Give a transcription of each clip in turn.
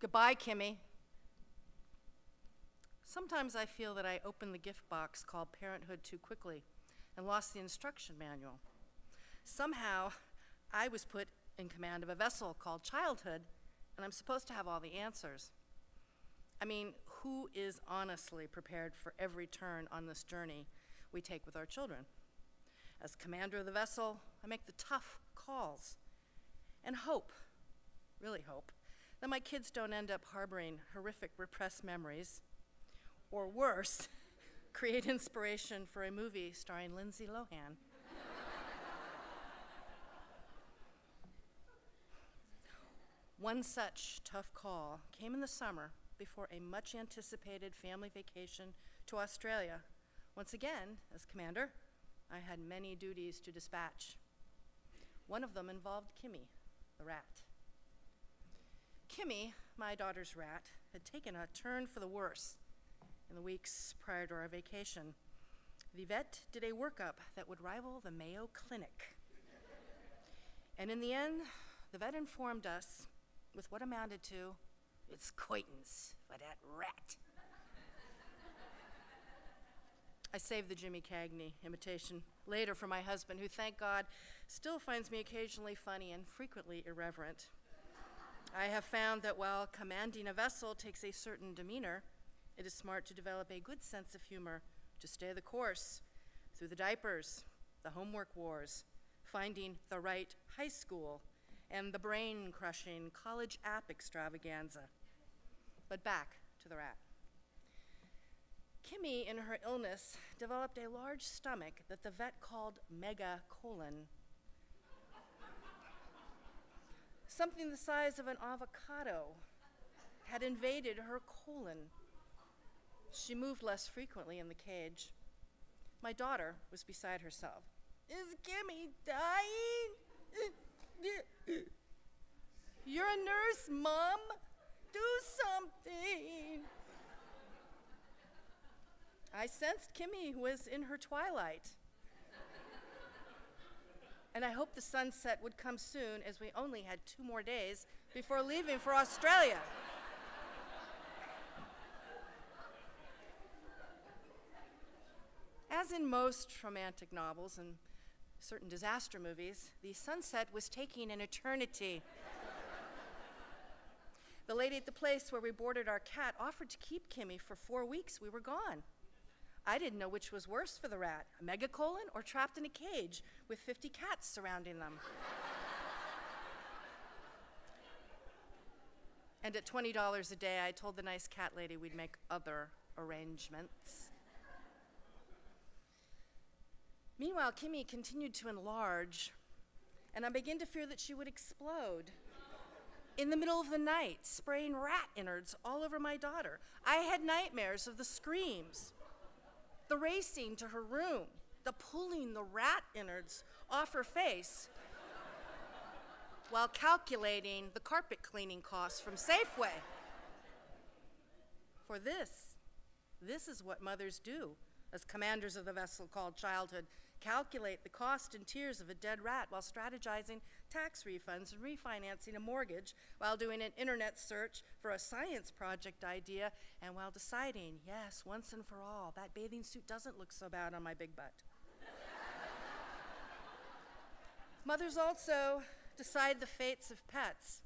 Goodbye, Kimmie. Sometimes I feel that I opened the gift box called parenthood too quickly and lost the instruction manual. Somehow, I was put in command of a vessel called childhood, and I'm supposed to have all the answers. I mean, who is honestly prepared for every turn on this journey we take with our children? As commander of the vessel, I make the tough calls and hope, really hope, that my kids don't end up harboring horrific repressed memories, or worse, create inspiration for a movie starring Lindsay Lohan. One such tough call came in the summer before a much-anticipated family vacation to Australia. Once again, as commander, I had many duties to dispatch. One of them involved Kimmie, the rat. Kimmie, my daughter's rat, had taken a turn for the worse in the weeks prior to our vacation. The vet did a workup that would rival the Mayo Clinic. And in the end, the vet informed us with what amounted to, "It's coitins for that rat." I saved the Jimmy Cagney imitation later for my husband, who, thank God, still finds me occasionally funny and frequently irreverent. I have found that while commanding a vessel takes a certain demeanor, it is smart to develop a good sense of humor to stay the course through the diapers, the homework wars, finding the right high school, and the brain-crushing college app extravaganza. But back to the rat. Kimmie, in her illness, developed a large stomach that the vet called megacolon. Something the size of an avocado had invaded her colon. She moved less frequently in the cage. My daughter was beside herself. "Is Kimmie dying? You're a nurse, Mom. Do something." I sensed Kimmie was in her twilight. And I hoped the sunset would come soon, as we only had 2 more days before leaving for Australia. As in most romantic novels and certain disaster movies, the sunset was taking an eternity. The lady at the place where we boarded our cat offered to keep Kimmie for 4 weeks. We were gone. I didn't know which was worse for the rat, a megacolon or trapped in a cage with 50 cats surrounding them. And at $20 a day, I told the nice cat lady we'd make other arrangements. Meanwhile, Kimmie continued to enlarge, and I began to fear that she would explode. In the middle of the night, spraying rat innards all over my daughter. I had nightmares of the screams, the racing to her room, the pulling the rat innards off her face while calculating the carpet cleaning costs from Safeway. For this is what mothers do as commanders of the vessel called childhood: calculate the cost and tears of a dead rat while strategizing tax refunds and refinancing a mortgage, while doing an internet search for a science project idea, and while deciding, yes, once and for all, that bathing suit doesn't look so bad on my big butt. Mothers also decide the fates of pets.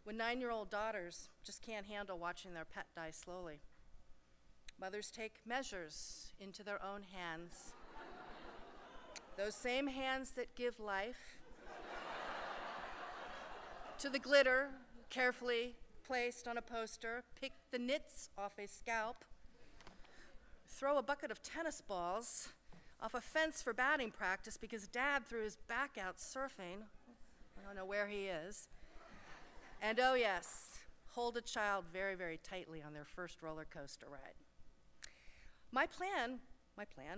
When 9-year-old daughters just can't handle watching their pet die slowly, mothers take measures into their own hands. Those same hands that give life to the glitter carefully placed on a poster, pick the nits off a scalp, throw a bucket of tennis balls off a fence for batting practice because Dad threw his back out surfing. I don't know where he is. And oh yes, hold a child very, very tightly on their first roller coaster ride. My plan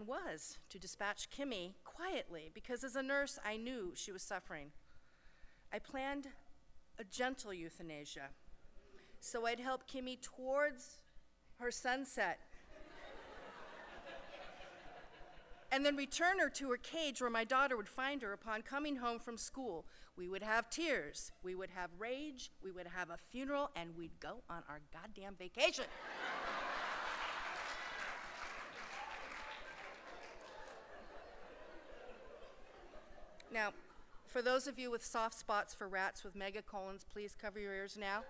was to dispatch Kimmie quietly because as a nurse, I knew she was suffering. I planned a gentle euthanasia so I'd help Kimmie towards her sunset. and then return her to her cage where my daughter would find her upon coming home from school. We would have tears, we would have rage, we would have a funeral, and we'd go on our goddamn vacation. Now, for those of you with soft spots for rats with megacolons, please cover your ears now.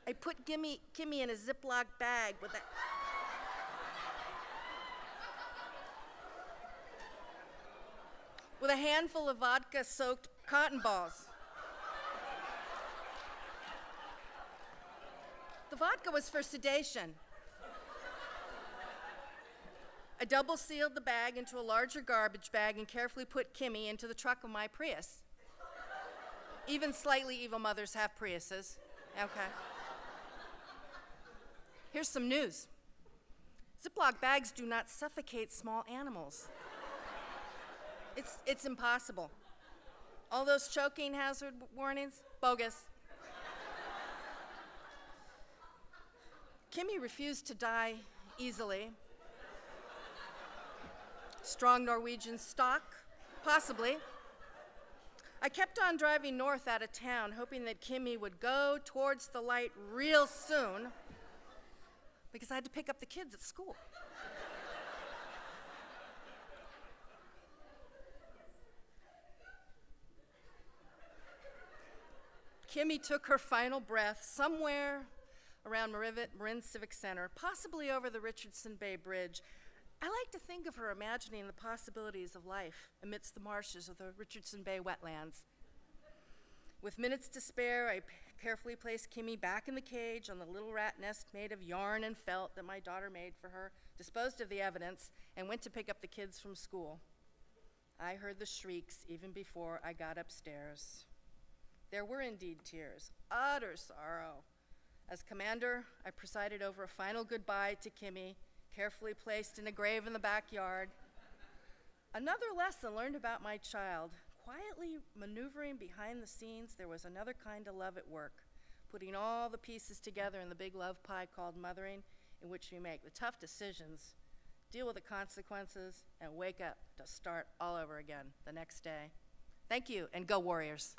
I put Kimmie in a Ziploc bag with a handful of vodka-soaked cotton balls. The vodka was for sedation. I double-sealed the bag into a larger garbage bag and carefully put Kimmie into the trunk of my Prius. Even slightly evil mothers have Priuses. Okay. Here's some news. Ziploc bags do not suffocate small animals. It's impossible. All those choking hazard warnings, bogus. Kimmie refused to die easily. Strong Norwegian stock, possibly. I kept on driving north out of town, hoping that Kimmie would go towards the light real soon, because I had to pick up the kids at school. Kimmie took her final breath somewhere around Marin Civic Center, possibly over the Richardson Bay Bridge. I like to think of her imagining the possibilities of life amidst the marshes of the Richardson Bay wetlands. With minutes to spare, I carefully placed Kimmie back in the cage on the little rat nest made of yarn and felt that my daughter made for her, disposed of the evidence, and went to pick up the kids from school. I heard the shrieks even before I got upstairs. There were indeed tears, utter sorrow. As commander, I presided over a final goodbye to Kimmie, carefully placed in a grave in the backyard. Another lesson learned about my child. Quietly maneuvering behind the scenes, there was another kind of love at work, putting all the pieces together in the big love pie called mothering, in which we make the tough decisions, deal with the consequences, and wake up to start all over again the next day. Thank you, and go Warriors.